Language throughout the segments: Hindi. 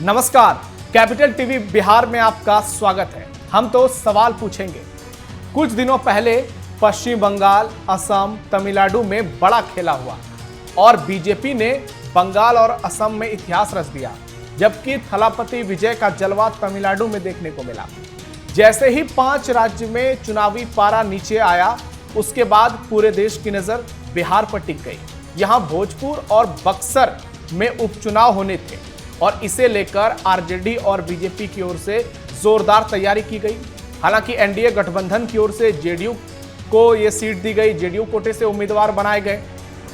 नमस्कार, कैपिटल टीवी बिहार में आपका स्वागत है। हम तो सवाल पूछेंगे। कुछ दिनों पहले पश्चिम बंगाल, असम, तमिलनाडु में बड़ा खेला हुआ और बीजेपी ने बंगाल और असम में इतिहास रच दिया, जबकि थलापति विजय का जलवा तमिलनाडु में देखने को मिला। जैसे ही 5 राज्य में चुनावी पारा नीचे आया, उसके बाद पूरे देश की नजर बिहार पर टिक गई। यहां भोजपुर और बक्सर में उपचुनाव होने थे और इसे लेकर आरजेडी और बीजेपी की ओर से जोरदार तैयारी की गई। हालांकि एनडीए गठबंधन की ओर से जेडीयू को यह सीट दी गई, जेडीयू कोटे से उम्मीदवार बनाए गए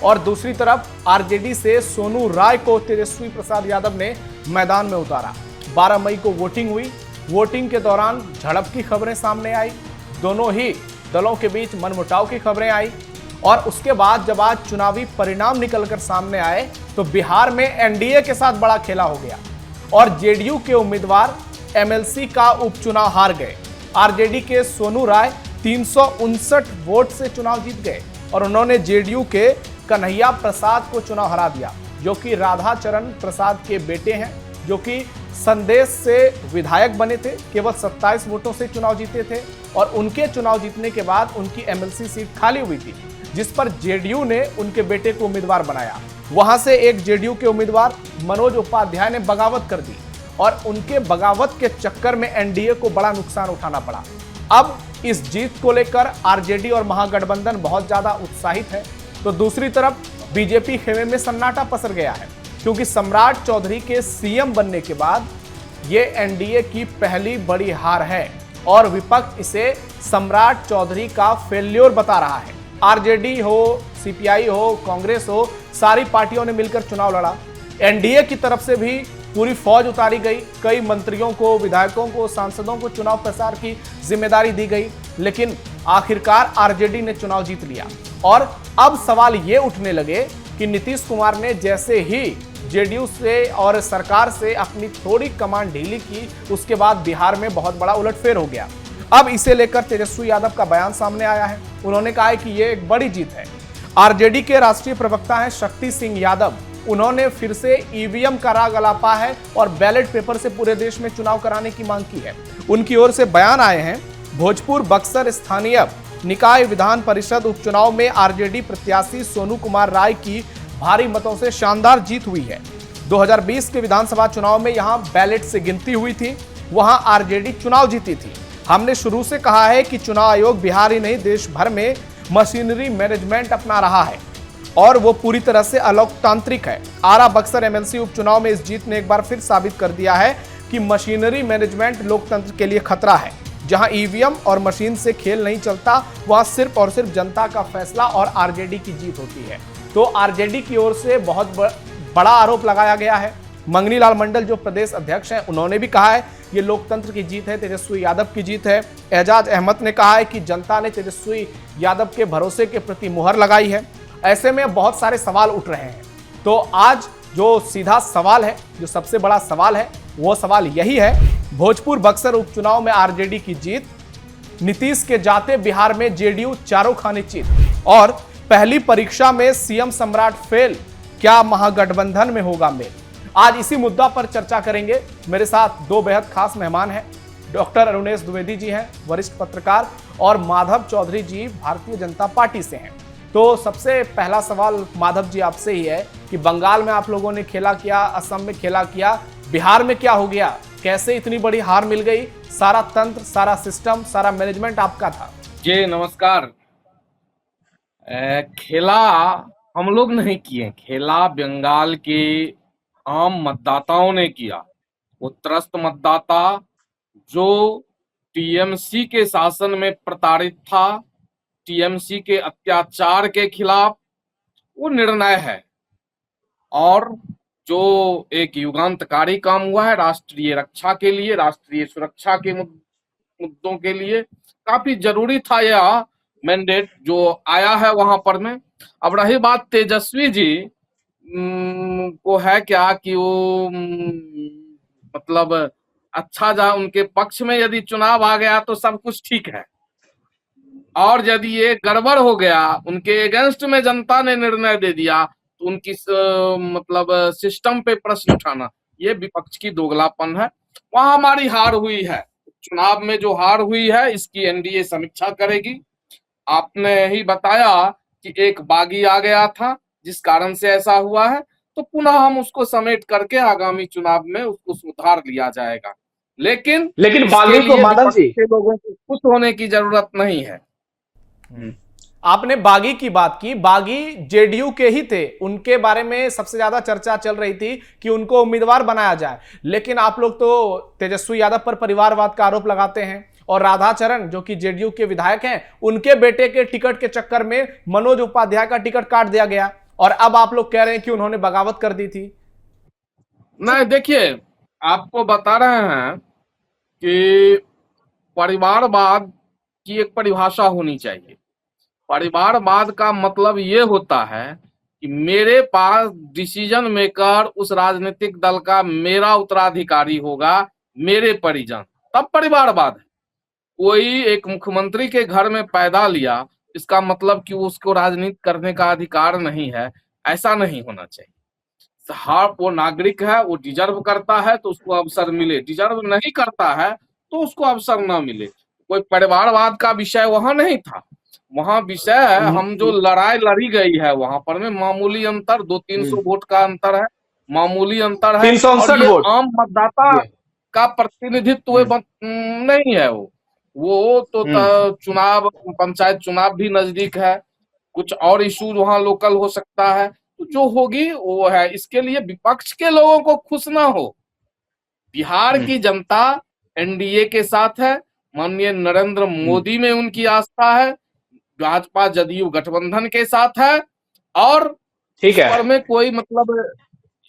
और दूसरी तरफ आरजेडी से सोनू राय को तेजस्वी प्रसाद यादव ने मैदान में उतारा। 12 मई को वोटिंग हुई। वोटिंग के दौरान झड़प की खबरें सामने आई, दोनों ही दलों के बीच मनमुटाव की खबरें आई और उसके बाद जब आज चुनावी परिणाम निकलकर सामने आए तो बिहार में एनडीए के साथ बड़ा खेला हो गया और जेडीयू के उम्मीदवार एमएलसी का उपचुनाव हार गए। आरजेडी के सोनू राय 359 वोट से चुनाव जीत गए और उन्होंने जेडीयू के कन्हैया प्रसाद को चुनाव हरा दिया, जो कि राधा चरण प्रसाद के बेटे हैं, जो कि संदेश से विधायक बने थे। केवल 27 वोटों से चुनाव जीते थे और उनके चुनाव जीतने के बाद उनकी एमएलसी सीट खाली हुई थी, जिस पर जेडीयू ने उनके बेटे को उम्मीदवार बनाया। वहां से एक जेडीयू के उम्मीदवार मनोज उपाध्याय ने बगावत कर दी और उनके बगावत के चक्कर में एनडीए को बड़ा नुकसान उठाना पड़ा। अब इस जीत को लेकर आरजेडी और महागठबंधन बहुत ज्यादा उत्साहित है, तो दूसरी तरफ बीजेपी खेमे में सन्नाटा पसर गया है, क्योंकि सम्राट चौधरी के सीएम बनने के बाद ये एनडीए की पहली बड़ी हार है और विपक्ष इसे सम्राट चौधरी का फेल्योर बता रहा है। आरजेडी हो, सीपीआई हो, कांग्रेस हो, सारी पार्टियों ने मिलकर चुनाव लड़ा। एनडीए की तरफ से भी पूरी फौज उतारी गई। कई मंत्रियों को, विधायकों को, सांसदों को चुनाव प्रचार की जिम्मेदारी दी गई, लेकिन आखिरकार आरजेडी ने चुनाव जीत लिया। और अब सवाल ये उठने लगे कि नीतीश कुमार ने जैसे ही जेडीयू से और सरकार से अपनी थोड़ी कमान ढीली की, उसके बाद बिहार में बहुत बड़ा उलटफेर हो गया। अब इसे लेकर तेजस्वी यादव का बयान सामने आया है। उन्होंने कहा है कि यह एक बड़ी जीत है। आरजेडी के राष्ट्रीय प्रवक्ता हैं शक्ति सिंह यादव, उन्होंने फिर से ईवीएम का राग अलापा है और बैलेट पेपर से पूरे देश में चुनाव कराने की मांग की है। उनकी ओर से बयान आए हैं। भोजपुर बक्सर स्थानीय निकाय विधान परिषद उपचुनाव में आरजेडी प्रत्याशी सोनू कुमार राय की भारी मतों से शानदार जीत हुई है। 2020 के विधानसभा चुनाव में यहां बैलेट से गिनती हुई थी, वहां आरजेडी चुनाव जीती थी। हमने शुरू से कहा है कि चुनाव आयोग बिहार ही नहीं देश भर में मशीनरी मैनेजमेंट अपना रहा है और वो पूरी तरह से अलोकतांत्रिक है। आरा बक्सर एमएलसी उपचुनाव में इस जीत ने एक बार फिर साबित कर दिया है कि मशीनरी मैनेजमेंट लोकतंत्र के लिए खतरा है। जहां ईवीएम और मशीन से खेल नहीं चलता, वहां सिर्फ और सिर्फ जनता का फैसला और आरजेडी की जीत होती है। तो आरजेडी की ओर से बहुत बड़ा आरोप लगाया गया है। मंगनी लाल मंडल जो प्रदेश अध्यक्ष हैं, उन्होंने भी कहा है ये लोकतंत्र की जीत है, तेजस्वी यादव की जीत है। एजाज अहमद ने कहा है कि जनता ने तेजस्वी यादव के भरोसे के प्रति मुहर लगाई है। ऐसे में बहुत सारे सवाल उठ रहे हैं। तो आज जो सीधा सवाल है, जो सबसे बड़ा सवाल है, वो सवाल यही है, भोजपुर बक्सर उपचुनाव में आरजेडी की जीत, नीतीश के जाते बिहार में जेडीयू चारों खाने चित और पहली परीक्षा में सीएम सम्राट फेल, क्या महागठबंधन में होगा मेल? आज इसी मुद्दा पर चर्चा करेंगे। मेरे साथ दो बेहद खास मेहमान हैं। डॉक्टर अरुणेश द्विवेदी जी हैं, वरिष्ठ पत्रकार, और माधव चौधरी जी भारतीय जनता पार्टी से हैं। तो सबसे पहला सवाल माधव जी आपसे ही है कि बंगाल में आप लोगों ने खेला किया, असम में खेला किया, बिहार में क्या हो गया? कैसे इतनी बड़ी हार मिल गई? सारा तंत्र, सारा सिस्टम, सारा मैनेजमेंट आपका था। जी नमस्कार। खेला हम लोग नहीं किए, खेला बंगाल के आम मतदाताओं ने किया। वो त्रस्त मतदाता जो टीएमसी के शासन में प्रताड़ित था, टीएमसी के अत्याचार के खिलाफ वो निर्णय है और जो एक युगांतकारी काम हुआ है राष्ट्रीय रक्षा के लिए, राष्ट्रीय सुरक्षा के मुद्दों के लिए काफी जरूरी था यह मैंडेट जो आया है वहां पर में। अब रही बात तेजस्वी जी को है क्या कि वो मतलब अच्छा जा उनके पक्ष में यदि चुनाव आ गया तो सब कुछ ठीक है, और यदि ये गड़बड़ हो गया, उनके अगेंस्ट में जनता ने निर्णय दे दिया, तो उनकी मतलब सिस्टम पे प्रश्न उठाना ये विपक्ष की दोगलापन है। वहां हमारी हार हुई है, चुनाव में जो हार हुई है इसकी एनडीए समीक्षा करेगी। आपने ही बताया कि एक बागी आ गया था जिस कारण से ऐसा हुआ है, तो पुनः हम उसको समेट करके आगामी चुनाव में उसको सुधार लिया जाएगा। लेकिन लेकिन इसके बागी को लिए माधव विपक्ष जी, के लोगों को खुश होने की जरूरत नहीं है। आपने बागी की बात की, बागी जेडीयू के ही थे, उनके बारे में सबसे ज्यादा चर्चा चल रही थी कि उनको उम्मीदवार बनाया जाए, लेकिन आप लोग तो तेजस्वी यादव पर परिवारवाद का आरोप लगाते हैं और राधाचरण जो कि जेडीयू के विधायक हैं, उनके बेटे के टिकट के चक्कर में मनोज उपाध्याय का टिकट काट दिया गया और अब आप लोग कह रहे हैं कि उन्होंने बगावत कर दी थी। नहीं, देखिए, आपको बता रहे हैं कि परिवारवाद की एक परिभाषा होनी चाहिए। परिवारवाद का मतलब ये होता है कि मेरे पास डिसीजन मेकर उस राजनीतिक दल का मेरा उत्तराधिकारी होगा, मेरे परिजन, तब परिवारवाद है। कोई एक मुख्यमंत्री के घर में पैदा लिया, इसका मतलब कि उसको राजनीति करने का अधिकार नहीं है, ऐसा नहीं होना चाहिए। हाँ, वो नागरिक है, वो डिजर्व करता है तो उसको अवसर मिले, डिजर्व नहीं करता है तो उसको अवसर ना मिले। कोई परिवारवाद का विषय वहां नहीं था। वहां विषय है, हम जो लड़ाई लड़ी गई है वहां पर में मामूली अंतर, 200-300 वोट का अंतर है, मामूली अंतर है। 369 और ये वोट। आम मतदाता का प्रतिनिधित्व नहीं है। वो तो चुनाव, पंचायत चुनाव भी नजदीक है, कुछ और इशू वहां लोकल हो सकता है, तो जो होगी वो है। इसके लिए विपक्ष के लोगों को खुश ना हो। बिहार की जनता एनडीए के साथ है, माननीय नरेंद्र मोदी में उनकी आस्था है, भाजपा जदयू गठबंधन के साथ है, और ठीक इस है। पर में कोई मतलब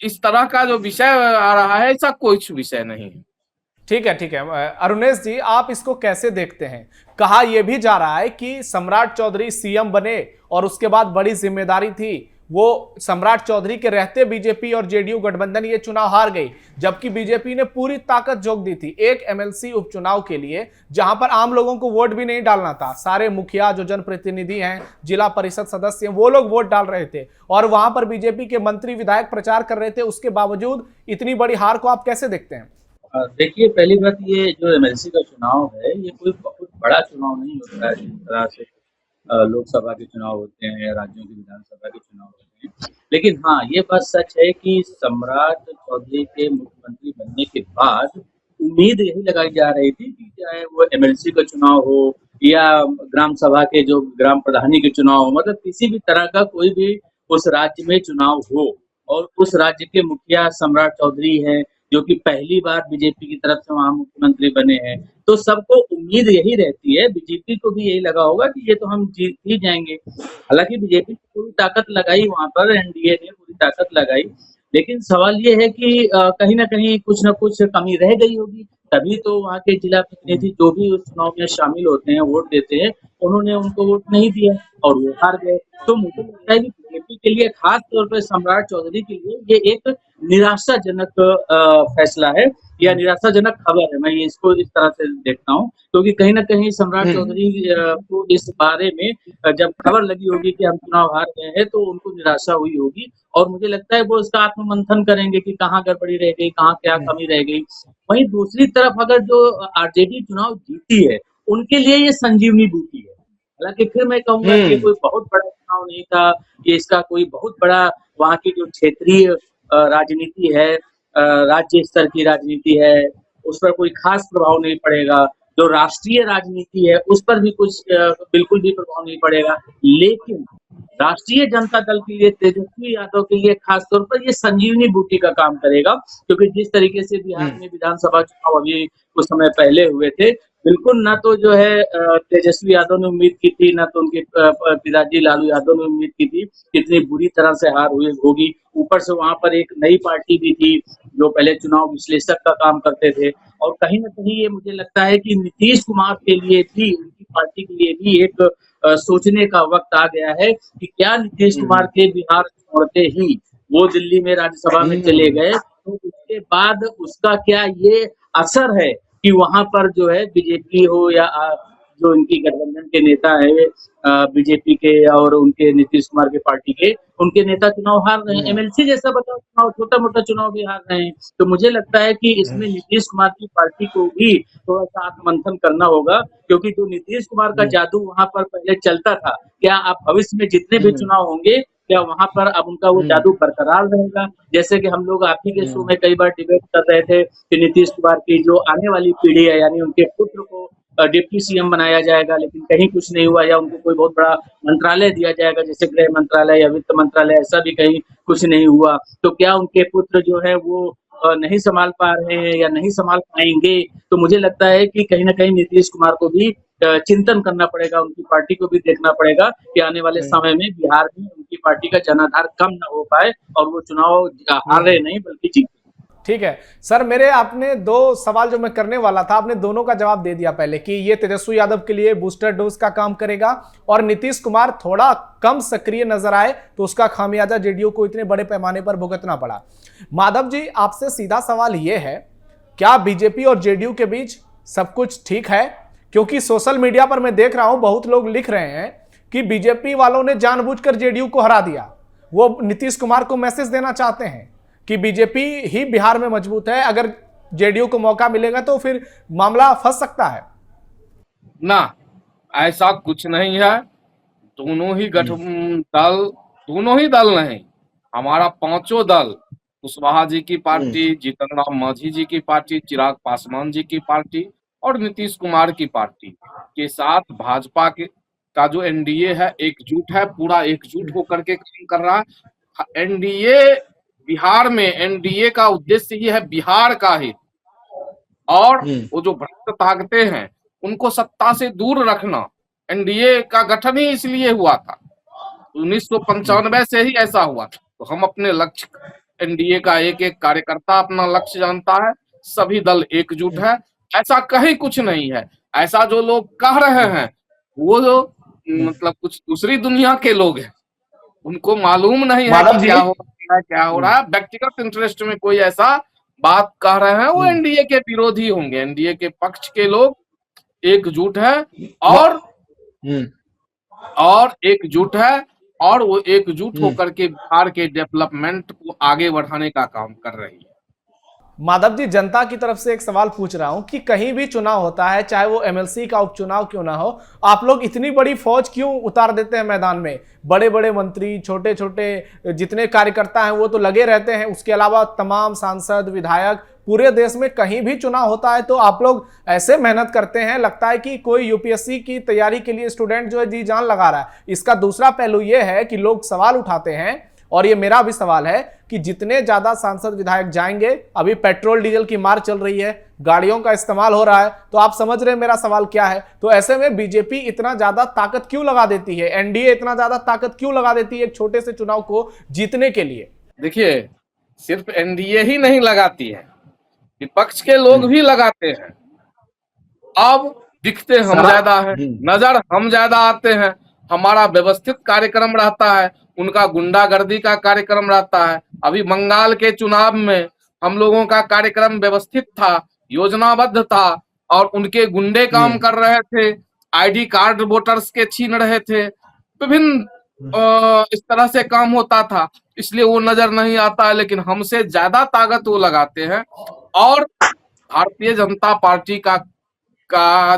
इस तरह का जो विषय आ रहा है, ऐसा कुछ विषय नहीं है। ठीक है, ठीक है। अरुणेश जी, आप इसको कैसे देखते हैं? कहा यह भी जा रहा है कि सम्राट चौधरी सीएम बने और उसके बाद बड़ी जिम्मेदारी थी, वो सम्राट चौधरी के रहते बीजेपी और जेडीयू गठबंधन ये चुनाव हार गई, जबकि बीजेपी ने पूरी ताकत झोंक दी थी एक एमएलसी उपचुनाव के लिए, जहां पर आम लोगों को वोट भी नहीं डालना था। सारे मुखिया जो जनप्रतिनिधि हैं, जिला परिषद सदस्य हैं, वो लोग वोट डाल रहे थे और वहां पर बीजेपी के मंत्री विधायक प्रचार कर रहे थे। उसके बावजूद इतनी बड़ी हार को आप कैसे देखते हैं? देखिए, पहली बात, ये जो एमएलसी का चुनाव है, ये कोई बहुत बड़ा चुनाव नहीं होता है जिस तरह से लोकसभा के चुनाव होते हैं या राज्यों की विधानसभा के चुनाव होते हैं। लेकिन हाँ, ये बात सच है कि सम्राट चौधरी के मुख्यमंत्री बनने के बाद उम्मीद यही लगाई जा रही थी कि चाहे वो एमएलसी का चुनाव हो या ग्राम सभा के जो ग्राम प्रधानी के चुनाव हो, मतलब किसी भी तरह का कोई भी उस राज्य में चुनाव हो, और उस राज्य के मुखिया सम्राट चौधरी हैं, जो कि पहली बार बीजेपी की तरफ से वहां मुख्यमंत्री बने हैं, तो सबको उम्मीद यही रहती है, बीजेपी को भी यही लगा होगा कि ये तो हम जीत ही जाएंगे। हालांकि बीजेपी ने पूरी ताकत लगाई वहां पर, एनडीए ने पूरी ताकत लगाई, लेकिन सवाल ये है कि कहीं ना कहीं कुछ ना कुछ कमी रह गई होगी, तभी तो वहाँ के जिला प्रतिनिधि जो भी उस चुनाव में शामिल होते हैं, वोट देते हैं, उन्होंने उनको वोट नहीं दिया और वो हार गए। तो मुझे लगता है कि बीजेपी के लिए, खास तौर पर सम्राट चौधरी के लिए, ये एक निराशाजनक फैसला है या निराशाजनक खबर है। मैं ये इसको इस तरह से देखता हूँ, क्योंकि कहीं ना कहीं सम्राट चौधरी को इस बारे में जब खबर लगी होगी कि हम चुनाव हार गए हैं, तो उनको निराशा हुई होगी और मुझे लगता है वो इसका आत्ममंथन करेंगे कि कहाँ गड़बड़ी रह गई, कहाँ क्या कमी रह गई। वहीं दूसरी तरफ अगर जो आरजेडी चुनाव जीती है, उनके लिए ये संजीवनी बूटी है। हालांकि फिर मैं कहूंगा कि ये कोई बहुत बड़ा चुनाव नहीं था, ये इसका कोई बहुत बड़ा वहाँ की जो क्षेत्रीय राजनीति है, राज्य स्तर की राजनीति है, उस पर कोई खास प्रभाव नहीं पड़ेगा। जो राष्ट्रीय राजनीति है उस पर भी कुछ बिल्कुल भी प्रभाव नहीं पड़ेगा। लेकिन राष्ट्रीय जनता दल के लिए, तेजस्वी यादव के लिए खास तौर पर ये संजीवनी बूटी का काम करेगा, क्योंकि जिस तरीके से बिहार में विधानसभा चुनाव अभी कुछ समय पहले हुए थे, बिल्कुल ना तो जो है तेजस्वी यादव ने उम्मीद की थी, ना तो उनके पिताजी लालू यादव ने उम्मीद की थी कितनी बुरी तरह से हार हुई होगी। ऊपर से वहां पर एक नई पार्टी भी थी जो पहले चुनाव विश्लेषक का काम करते थे, और कहीं ना कहीं ये मुझे लगता है कि नीतीश कुमार के लिए भी, उनकी पार्टी के लिए भी एक सोचने का वक्त आ गया है कि क्या नीतीश कुमार के बिहार छोड़ते ही वो दिल्ली में राज्यसभा में चले गए, तो उसके बाद उसका क्या ये असर है कि वहां पर जो है बीजेपी हो या जो इनकी गठबंधन के नेता है बीजेपी के और उनके नीतीश कुमार के पार्टी के, उनके नेता चुनाव हार रहे हैं। एमएलसी जैसा बताओ चुनाव, छोटा-मोटा चुनाव भी हार रहे हैं। तो मुझे लगता है कि इसमें नीतीश कुमार की पार्टी को भी थोड़ा-सा आत्ममंथन करना होगा, क्योंकि जो नीतीश कुमार का जादू वहाँ पर पहले चलता था, क्या अब भविष्य में जितने भी चुनाव होंगे, क्या वहाँ पर अब उनका वो जादू बरकरार रहेगा? जैसे कि हम लोग आप ही के शो में कई बार डिबेट कर रहे थे कि नीतीश कुमार की जो आने वाली पीढ़ी है, यानी उनके पुत्र को डिप्टी सीएम बनाया जाएगा, लेकिन कहीं कुछ नहीं हुआ, या उनको कोई बहुत बड़ा मंत्रालय दिया जाएगा, जैसे गृह मंत्रालय या वित्त मंत्रालय, ऐसा भी कहीं कुछ नहीं हुआ। तो क्या उनके पुत्र जो है वो नहीं संभाल पा रहे हैं या नहीं संभाल पाएंगे? तो मुझे लगता है कि कहीं ना कहीं नीतीश कुमार को भी चिंतन करना पड़ेगा, उनकी पार्टी को भी देखना पड़ेगा कि आने वाले समय में बिहार में उनकी पार्टी का जनाधार कम न हो पाए और वो चुनाव हारे नहीं बल्कि जीते। ठीक है सर, मेरे आपने दो सवाल जो मैं करने वाला था, आपने दोनों का जवाब दे दिया पहले कि ये तेजस्वी यादव के लिए बूस्टर डोज का काम करेगा और नीतीश कुमार थोड़ा कम सक्रिय नजर आए तो उसका खामियाजा जेडीयू को इतने बड़े पैमाने पर भुगतना पड़ा। माधव जी, आपसे सीधा सवाल ये है, क्या बीजेपी और जेडीयू के बीच सब कुछ ठीक है? क्योंकि सोशल मीडिया पर मैं देख रहा हूं बहुत लोग लिख रहे हैं कि बीजेपी वालों ने जानबूझकर जेडीयू को हरा दिया, वो नीतीश कुमार को मैसेज देना चाहते हैं कि बीजेपी ही बिहार में मजबूत है, अगर जेडीयू को मौका मिलेगा तो फिर मामला फंस सकता है। ना, ऐसा कुछ नहीं है। दोनों ही दल, दोनों ही दल नहीं, हमारा पांचों दल, कुशवाहा जी की पार्टी, जीतन राम मांझी जी की पार्टी, चिराग पासवान जी की पार्टी और नीतीश कुमार की पार्टी के साथ भाजपा के का जो एनडीए है एकजुट है, पूरा एकजुट होकर के काम कर रहा है। एनडीए बिहार में, एनडीए का उद्देश्य ही है बिहार का हित, और वो जो भ्रष्ट ताकतें हैं उनको सत्ता से दूर रखना। एनडीए का गठन ही इसलिए हुआ था, 1995 से ही ऐसा हुआ था। तो हम अपने लक्ष्य, एनडीए का एक एक कार्यकर्ता अपना लक्ष्य जानता है, सभी दल एकजुट है, ऐसा कहीं कुछ नहीं है। ऐसा जो लोग कह रहे हैं वो जो मतलब कुछ दूसरी दुनिया के लोग हैं, उनको मालूम नहीं है कि क्या हो रहा है, क्या हो रहा है। व्यक्तिगत इंटरेस्ट में कोई ऐसा बात कह रहे हैं, वो एनडीए के विरोधी होंगे। एनडीए के पक्ष के लोग एकजुट है और एकजुट है, और वो एकजुट होकर के बिहार के डेवलपमेंट को आगे बढ़ाने का काम कर रही है। माधव जी, जनता की तरफ से एक सवाल पूछ रहा हूं कि कहीं भी चुनाव होता है, चाहे वो एमएलसी का उपचुनाव क्यों ना हो, आप लोग इतनी बड़ी फौज क्यों उतार देते हैं मैदान में? बड़े बड़े मंत्री, छोटे छोटे जितने कार्यकर्ता हैं वो तो लगे रहते हैं, उसके अलावा तमाम सांसद, विधायक, पूरे देश में कहीं भी चुनाव होता है तो आप लोग ऐसे मेहनत करते हैं, लगता है कि कोई यूपीएससी की तैयारी के लिए स्टूडेंट जो है जी जान लगा रहा है। इसका दूसरा पहलू यह है कि लोग सवाल उठाते हैं, और ये मेरा भी सवाल है कि जितने ज्यादा सांसद विधायक जाएंगे, अभी पेट्रोल डीजल की मार चल रही है, गाड़ियों का इस्तेमाल हो रहा है, तो आप समझ रहे हैं मेरा सवाल क्या है। तो ऐसे में बीजेपी इतना ज्यादा ताकत क्यों लगा देती है, एनडीए इतना ज्यादा ताकत क्यों लगा देती है एक छोटे से चुनाव को जीतने के लिए? देखिए, सिर्फ एनडीए ही नहीं लगाती है, विपक्ष के लोग भी लगाते हैं। अब दिखते हम ज्यादा है, नजर हम ज्यादा आते हैं, हमारा व्यवस्थित कार्यक्रम रहता है, उनका गुंडागर्दी का कार्यक्रम रहता है। अभी बंगाल के चुनाव में हम लोगों का कार्यक्रम व्यवस्थित था, योजनाबद्ध था, और उनके गुंडे काम कर रहे थे, आईडी कार्ड वोटर्स के छीन रहे थे, विभिन्न इस तरह से काम होता था, इसलिए वो नजर नहीं आता है। लेकिन हमसे ज्यादा ताकत वो लगाते हैं, और भारतीय जनता पार्टी का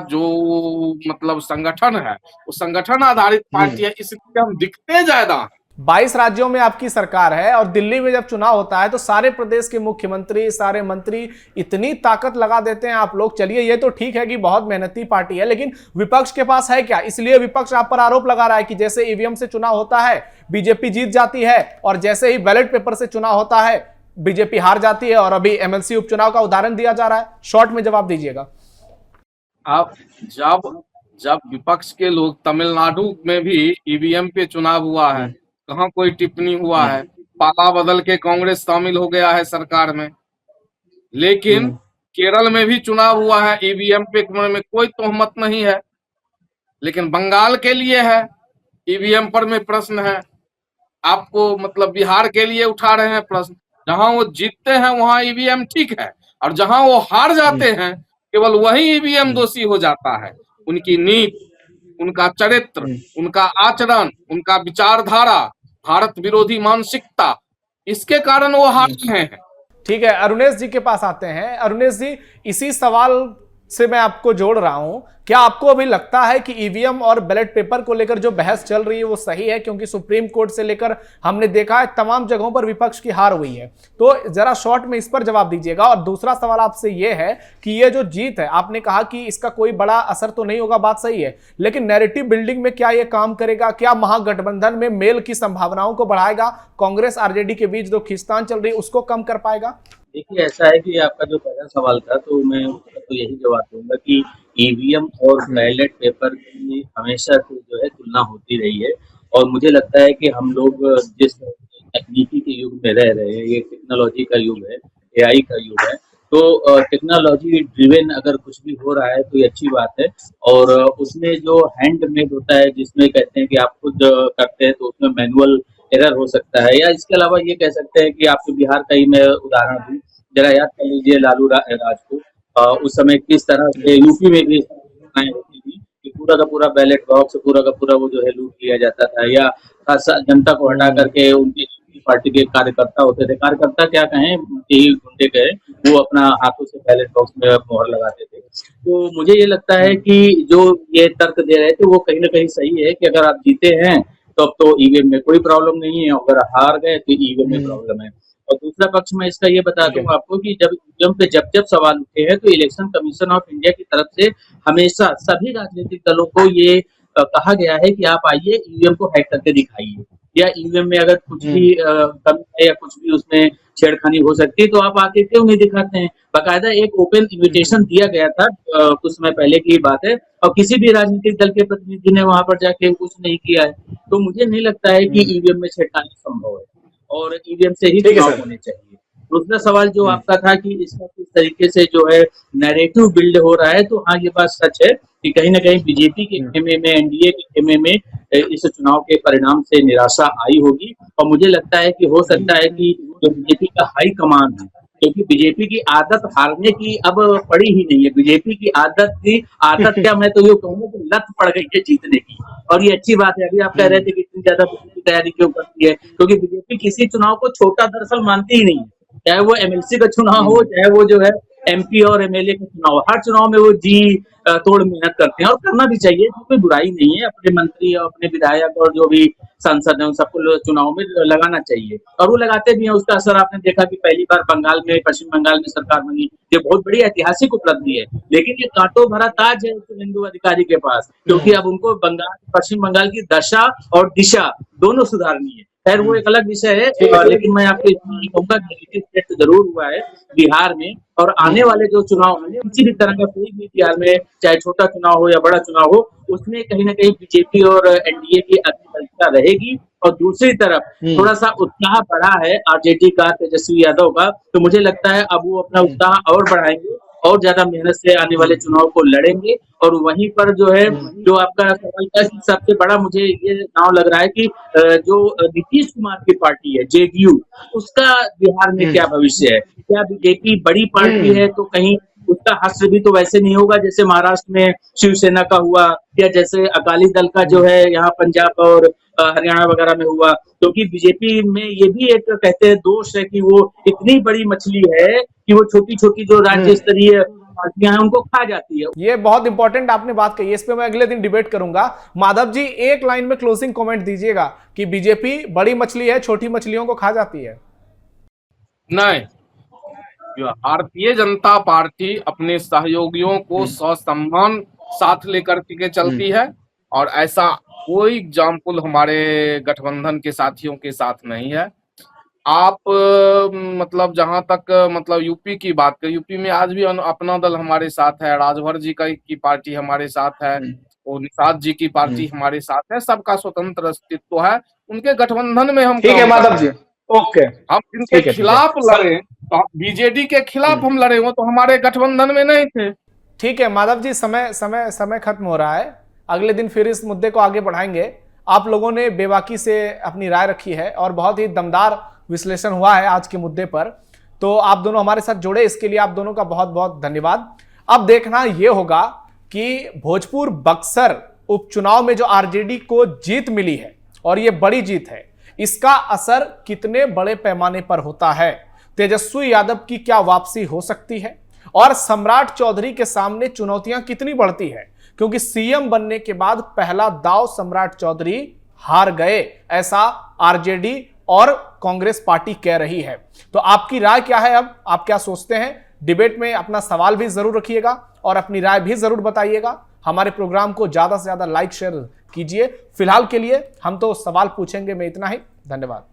जो मतलब संगठन है, वो संगठन आधारित पार्टी है, इसलिए हम दिखते ज्यादा। 22 राज्यों में आपकी सरकार है, और दिल्ली में जब चुनाव होता है तो सारे प्रदेश के मुख्यमंत्री, सारे मंत्री इतनी ताकत लगा देते हैं आप लोग। चलिए, ये तो ठीक है कि बहुत मेहनती पार्टी है, लेकिन विपक्ष के पास है क्या? इसलिए विपक्ष आप पर आरोप लगा रहा है कि जैसे ईवीएम से चुनाव होता है बीजेपी जीत जाती है, और जैसे ही बैलेट पेपर से चुनाव होता है बीजेपी हार जाती है, और अभी एमएलसी उपचुनाव का उदाहरण दिया जा रहा है। शॉर्ट में जवाब दीजिएगा। अब जब विपक्ष के लोग, तमिलनाडु में भी ईवीएम पे चुनाव हुआ है, कहाँ कोई टिप्पणी हुआ है, पाला बदल के कांग्रेस शामिल हो गया है सरकार में। लेकिन केरल में भी चुनाव हुआ है, ईवीएम पे में कोई तोहमत नहीं है। लेकिन बंगाल के लिए है, ईवीएम पर में प्रश्न है। आपको मतलब बिहार के लिए उठा रहे हैं प्रश्न। जहां वो जीतते हैं वहां ईवीएम ठीक है, और जहां वो हार जाते हैं केवल वही ईवीएम दोषी हो जाता है। उनकी नीति, उनका चरित्र, उनका आचरण, उनका विचारधारा, भारत विरोधी मानसिकता, इसके कारण वो हार रहे हैं। ठीक है, अरुणेश जी के पास आते हैं। अरुणेश जी, इसी सवाल से मैं आपको जोड़ रहा हूं, क्या आपको अभी लगता है कि ईवीएम और बैलेट पेपर को लेकर जो बहस चल रही है वो सही है? क्योंकि सुप्रीम कोर्ट से लेकर हमने देखा है तमाम जगहों पर विपक्ष की हार हुई है। तो जरा शॉर्ट में इस पर जवाब दीजिएगा। और दूसरा सवाल आपसे ये है कि ये जो जीत है, आपने कहा कि इसका कोई बड़ा असर तो नहीं होगा, बात सही है, लेकिन नैरेटिव बिल्डिंग में क्या ये काम करेगा? क्या महागठबंधन में मेल की संभावनाओं को बढ़ाएगा? कांग्रेस आरजेडी के बीच जो खींचतान चल रही है उसको कम कर पाएगा? देखिए, ऐसा है कि आपका जो पहला सवाल था, तो मैं उसका तो यही जवाब दूंगा कि ईवीएम और बैलेट पेपर की हमेशा से जो है तुलना होती रही है। और मुझे लगता है कि हम लोग जिस तकनीकी के युग में रह रहे हैं, ये टेक्नोलॉजी का युग है, एआई का युग है, तो टेक्नोलॉजी ड्रिवन अगर कुछ भी हो रहा है तो ये अच्छी बात है। और उसमें जो हैंडमेड होता है, जिसमें कहते हैं कि आप खुद करते हैं, तो उसमें मैनुअल एरर हो सकता है। या इसके अलावा ये कह सकते हैं कि आपके बिहार का ही मैं उदाहरण दूं, जरा याद कर लीजिए लालू राज को, उस समय किस तरह से यूपी में भी घटनाएं होती थी कि पूरा का पूरा बैलेट बॉक्स, पूरा का पूरा वो जो है लूट लिया जाता था। या जनता को हटा करके उनकी पार्टी के कार्यकर्ता होते थे, कार्यकर्ता क्या कहें, यही गुंडे कहे, वो अपना हाथों से बैलेट बॉक्स में मोहर लगाते थे। तो मुझे ये लगता है कि जो ये तर्क दे रहे थे वो कहीं ना कहीं सही है कि अगर आप जीते हैं तो अब तो ईवीएम में कोई प्रॉब्लम नहीं है, अगर हार गए तो ईवीएम में प्रॉब्लम है। और दूसरा पक्ष में इसका ये बता दूं आपको कि जब ईवीएम पे जब जब सवाल उठे हैं तो इलेक्शन कमीशन ऑफ इंडिया की तरफ से हमेशा सभी राजनीतिक दलों को ये कहा गया है कि आप आइए ईवीएम को हैक करके दिखाइए, या ईवीएम में अगर कुछ भी कमी है या कुछ भी उसमें छेड़खानी हो सकती है तो आप आके क्यों नहीं दिखाते हैं। बाकायदा एक ओपन इन्विटेशन दिया गया था, कुछ समय पहले की बात है, और किसी भी राजनीतिक दल के प्रतिनिधि ने वहां पर जाके कुछ नहीं किया है। तो मुझे नहीं लगता है कि ईवीएम में छेड़खानी संभव है और ईवीएम से ही चुनाव होने चाहिए। दूसरा सवाल जो आपका था कि इसका किस तरीके से जो है नैरेटिव बिल्ड हो रहा है, तो हाँ, ये बात सच है कि कहीं ना कहीं बीजेपी के खेमे में, एनडीए के खेमे में इस चुनाव के परिणाम से निराशा आई होगी। और मुझे लगता है कि हो सकता है कि जो बीजेपी का हाई कमान है, क्योंकि बीजेपी की आदत हारने की अब पड़ी ही नहीं है, बीजेपी की आदत क्या, मैं तो ये कहूंगा कि लत पड़ गई है जीतने की। और ये अच्छी बात है। अभी आप कह रहे थे कि इतनी ज्यादा की तैयारी क्यों करती है, क्योंकि बीजेपी किसी चुनाव को छोटा दरअसल मानती ही नहीं है, चाहे वो एमएलसी का चुनाव हो, चाहे वो जो है एमपी और एमएलए का चुनाव, हर चुनाव में वो जी तोड़ मेहनत करते हैं, और करना भी चाहिए, कोई बुराई नहीं है। अपने मंत्री और अपने विधायक और जो भी सांसद है उन सबको चुनाव में लगाना चाहिए, और वो लगाते भी हैं। उसका असर आपने देखा कि पहली बार बंगाल में, पश्चिम बंगाल में सरकार बनी, ये बहुत बड़ी ऐतिहासिक उपलब्धि है। लेकिन ये कांटों भरा ताज है शुभेंदु अधिकारी के पास, क्योंकि अब उनको पश्चिम बंगाल की दशा और दिशा दोनों सुधारनी है। खैर वो एक अलग विषय है, लेकिन मैं आपको इतना ही कहूंगा कि सेट जरूर हुआ है बिहार में, और आने वाले जो चुनाव होंगे किसी भी तरह का कोई भी बिहार में, चाहे छोटा चुनाव हो या बड़ा चुनाव हो, उसमें कहीं ना कहीं बीजेपी और एनडीए की अधिकता रहेगी। और दूसरी तरफ थोड़ा सा उत्साह बढ़ा है आरजेडी का, तेजस्वी यादव का, तो मुझे लगता है अब वो अपना उत्साह और बढ़ाएंगे और ज्यादा मेहनत से आने वाले चुनाव को लड़ेंगे। और वहीं पर जो है, जो आपका सवाल था, सबसे बड़ा मुझे ये नाव लग रहा है कि जो नीतीश कुमार की पार्टी है जेडीयू, उसका बिहार में क्या भविष्य है। क्या बीजेपी बड़ी पार्टी है तो कहीं उसका हश्र भी तो वैसे नहीं होगा जैसे महाराष्ट्र में शिवसेना का हुआ, या जैसे अकाली दल का जो है यहाँ पंजाब और हरियाणा वगैरह में हुआ। क्योंकि बीजेपी में ये भी एक कहते हैं दोष है कि वो इतनी बड़ी मछली है कि वो छोटी छोटी जो राज्य स्तरीय पार्टियां हैं उनको खा जाती है। ये बहुत इंपॉर्टेंट आपने बात कही है, इस पे मैं अगले दिन डिबेट करूंगा। माधव जी, एक लाइन में क्लोजिंग कमेंट दीजिएगा कि बीजेपी बड़ी मछली है, छोटी मछलियों को खा जाती है। नहीं, भारतीय जनता पार्टी अपने सहयोगियों को ससम्मान साथ लेकर के चलती है, और ऐसा कोई एग्जाम्पल हमारे गठबंधन के साथियों के साथ नहीं है। आप मतलब जहां तक मतलब यूपी की बात करें, यूपी में आज भी अपना दल हमारे साथ है, राजभर जी की पार्टी हमारे साथ है, और निषाद जी की पार्टी हमारे साथ है। सबका स्वतंत्र अस्तित्व है, उनके गठबंधन में हम ठीक है माधव जी, ओके, हम जिनके खिलाफ लड़े, तो बीजेडी के खिलाफ हम लड़े, वो तो हमारे गठबंधन में नहीं थे। ठीक है माधव जी, समय खत्म हो रहा है। अगले दिन फिर इस मुद्दे को आगे बढ़ाएंगे। आप लोगों ने बेबाकी से अपनी राय रखी है और बहुत ही दमदार विश्लेषण हुआ है आज के मुद्दे पर, तो आप दोनों हमारे साथ जुड़े, इसके लिए आप दोनों का बहुत बहुत धन्यवाद। अब देखना यह होगा कि भोजपुर बक्सर उपचुनाव में जो आरजेडी को जीत मिली है और ये बड़ी जीत है, इसका असर कितने बड़े पैमाने पर होता है? तेजस्वी यादव की क्या वापसी हो सकती है? और सम्राट चौधरी के सामने चुनौतियां कितनी बढ़ती है? क्योंकि सीएम बनने के बाद पहला दांव सम्राट चौधरी हार गए, ऐसा आरजेडी और कांग्रेस पार्टी कह रही है। तो आपकी राय क्या है? अब आप क्या सोचते हैं? डिबेट में अपना सवाल भी जरूर रखिएगा और अपनी राय भी जरूर बताइएगा। हमारे प्रोग्राम को ज्यादा से ज्यादा लाइक शेयर कीजिए। फिलहाल के लिए हम तो सवाल पूछेंगे में इतना ही। धन्यवाद।